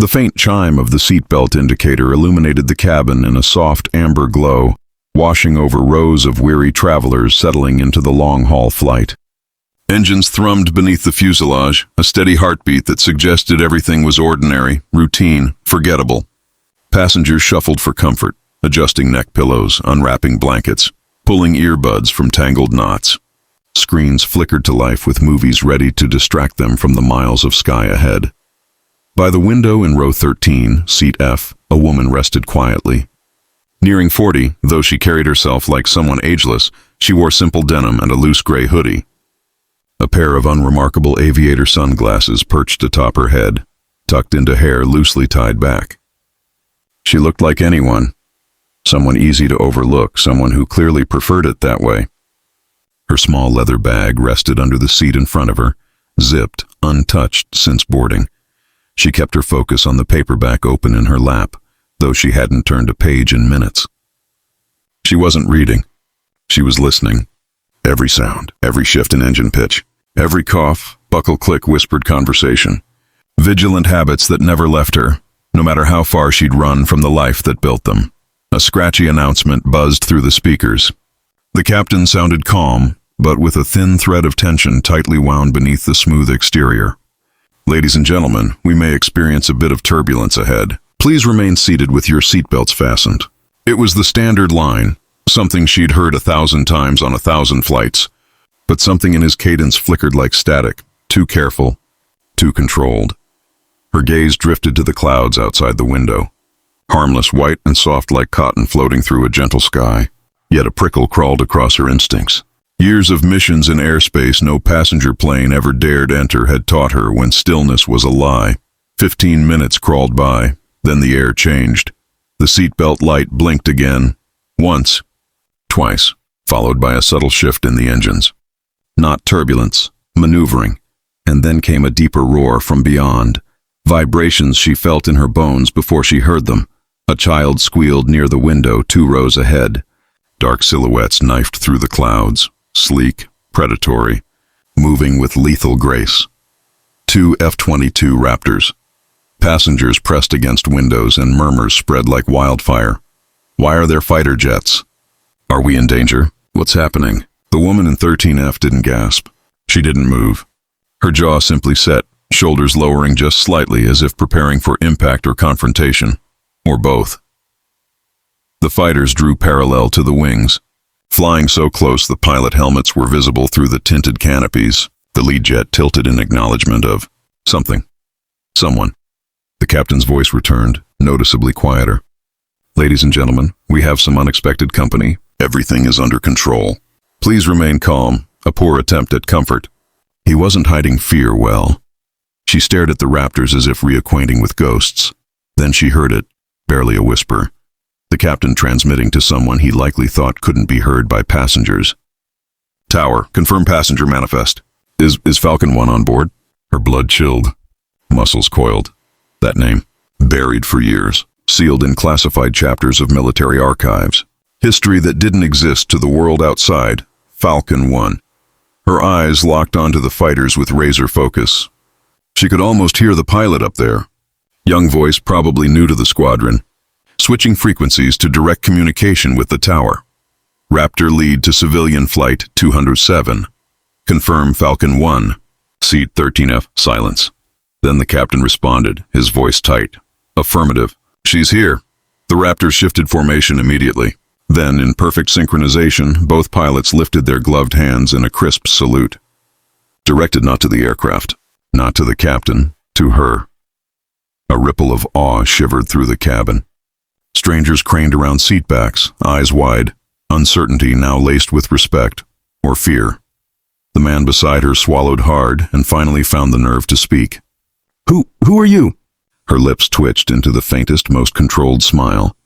The faint chime of the seatbelt indicator illuminated the cabin in a soft amber glow, washing over rows of weary travelers settling into the long-haul flight. Engines thrummed beneath the fuselage, a steady heartbeat that suggested everything was ordinary, routine, forgettable. Passengers shuffled for comfort, adjusting neck pillows, unwrapping blankets, pulling earbuds from tangled knots. Screens flickered to life with movies ready to distract them from the miles of sky ahead. By the window in row 13, seat F, a woman rested quietly. Nearing 40, though she carried herself like someone ageless, she wore simple denim and a loose gray hoodie. A pair of unremarkable aviator sunglasses perched atop her head, tucked into hair loosely tied back. She looked like anyone. Someone easy to overlook, someone who clearly preferred it that way. Her small leather bag rested under the seat in front of her, zipped, untouched since boarding. She kept her focus on the paperback open in her lap, though she hadn't turned a page in minutes. She wasn't reading. She was listening. Every sound, every shift in engine pitch, every cough, buckle click whispered conversation. Vigilant habits that never left her, no matter how far she'd run from the life that built them. A scratchy announcement buzzed through the speakers. The captain sounded calm, but with a thin thread of tension tightly wound beneath the smooth exterior. Ladies and gentlemen, we may experience a bit of turbulence ahead. Please remain seated with your seatbelts fastened. It was the standard line, something she'd heard 1,000 times on 1,000 flights, but something in his cadence flickered like static, too careful, too controlled. Her gaze drifted to the clouds outside the window, harmless white and soft like cotton floating through a gentle sky, yet a prickle crawled across her instincts. Years of missions in airspace no passenger plane ever dared enter had taught her when stillness was a lie. 15 minutes crawled by, then the air changed. The seatbelt light blinked again, once, twice, followed by a subtle shift in the engines. Not turbulence, maneuvering, and then came a deeper roar from beyond. Vibrations she felt in her bones before she heard them. A child squealed near the window 2 rows ahead. Dark silhouettes knifed through the clouds, sleek, predatory, moving with lethal grace. 2 F-22 Raptors. Passengers pressed against windows and murmurs spread like wildfire. Why are there fighter jets? Are we in danger? What's happening? The woman in 13F didn't gasp. She didn't move. Her jaw simply set, shoulders lowering just slightly as if preparing for impact or confrontation, or both. The fighters drew parallel to the wings. Flying so close the pilot helmets were visible through the tinted canopies, the lead jet tilted in acknowledgement of something. Someone. The captain's voice returned, noticeably quieter. Ladies and gentlemen, we have some unexpected company. Everything is under control. Please remain calm, a poor attempt at comfort. He wasn't hiding fear well. She stared at the Raptors as if reacquainting with ghosts. Then she heard it, barely a whisper. The captain transmitting to someone he likely thought couldn't be heard by passengers. Tower, confirm passenger manifest. Is Falcon One on board? Her blood chilled. Muscles coiled. That name, buried for years, sealed in classified chapters of military archives. History that didn't exist to the world outside. Falcon One. Her eyes locked onto the fighters with razor focus. She could almost hear the pilot up there. Young voice, probably new to the squadron. Switching frequencies to direct communication with the tower. Raptor lead to civilian flight 207. Confirm Falcon 1. Seat 13F, silence. Then the captain responded, his voice tight. Affirmative. She's here. The Raptors shifted formation immediately. Then, in perfect synchronization, both pilots lifted their gloved hands in a crisp salute. Directed not to the aircraft, not to the captain, to her. A ripple of awe shivered through the cabin. Strangers craned around seatbacks, eyes wide, uncertainty now laced with respect, or fear. The man beside her swallowed hard and finally found the nerve to speak. Who are you? Her lips twitched into the faintest, most controlled smile.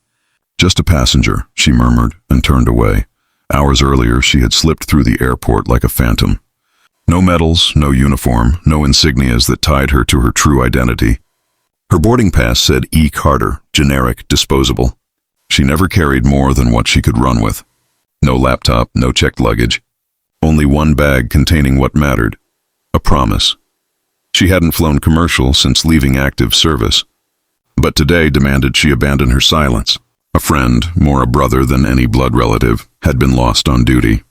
Just a passenger, she murmured, and turned away. Hours earlier, she had slipped through the airport like a phantom. No medals, no uniform, no insignias that tied her to her true identity. Her boarding pass said E. Carter, generic, disposable. She never carried more than what she could run with. No laptop, no checked luggage. Only one bag containing what mattered. A promise. She hadn't flown commercial since leaving active service. but today demanded she abandon her silence. A friend, more a brother than any blood relative, had been lost on duty.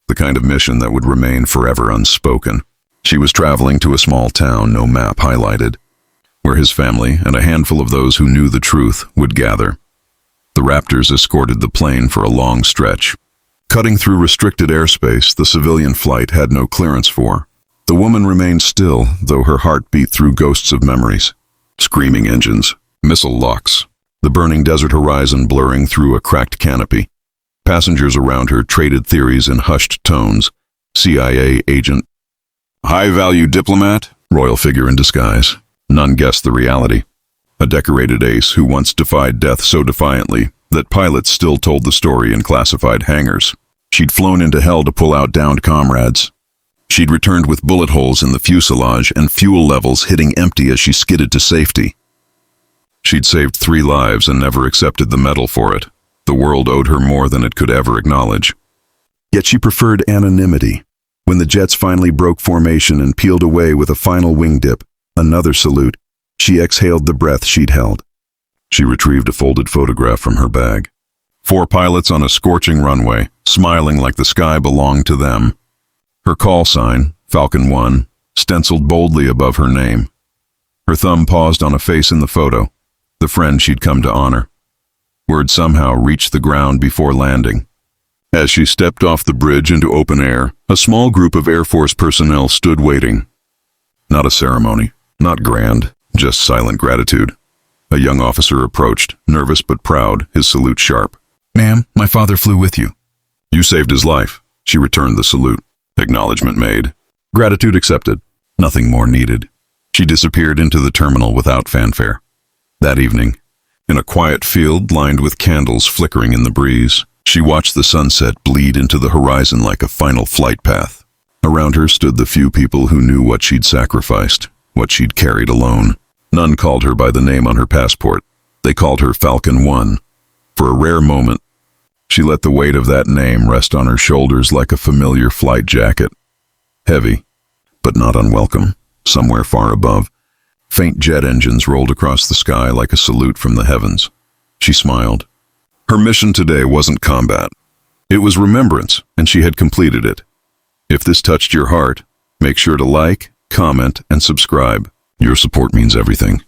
The kind of mission that would remain forever unspoken. She was traveling to a small town no map highlighted, where his family and a handful of those who knew the truth would gather. The Raptors escorted the plane for a long stretch, cutting through restricted airspace the civilian flight had no clearance for. The woman remained still, though her heart beat through ghosts of memories. Screaming engines, missile locks, the burning desert horizon blurring through a cracked canopy. Passengers around her traded theories in hushed tones. CIA agent, high-value diplomat, royal figure in disguise. None guessed the reality. A decorated ace who once defied death so defiantly that pilots still told the story in classified hangars. She'd flown into hell to pull out downed comrades. She'd returned with bullet holes in the fuselage and fuel levels hitting empty as she skidded to safety. She'd saved 3 lives and never accepted the medal for it. The world owed her more than it could ever acknowledge. Yet she preferred anonymity. When the jets finally broke formation and peeled away with a final wing dip, another salute, she exhaled the breath she'd held. She retrieved a folded photograph from her bag. 4 pilots on a scorching runway, smiling like the sky belonged to them. Her call sign, Falcon One, stenciled boldly above her name. Her thumb paused on a face in the photo, the friend she'd come to honor. Word somehow reached the ground before landing. As she stepped off the bridge into open air, a small group of Air Force personnel stood waiting. Not a ceremony, not grand, just silent gratitude. A young officer approached, nervous but proud, his salute sharp. "Ma'am, my father flew with you." "You saved his life." She returned the salute. Acknowledgement made. Gratitude accepted. Nothing more needed. She disappeared into the terminal without fanfare. That evening, in a quiet field lined with candles flickering in the breeze, she watched the sunset bleed into the horizon like a final flight path. Around her stood the few people who knew what she'd sacrificed, what she'd carried alone. None called her by the name on her passport. They called her Falcon One. For a rare moment, she let the weight of that name rest on her shoulders like a familiar flight jacket. Heavy, but not unwelcome. Somewhere far above, faint jet engines rolled across the sky like a salute from the heavens. She smiled. Her mission today wasn't combat. It was remembrance, and she had completed it. If this touched your heart, make sure to like, comment, and subscribe. Your support means everything.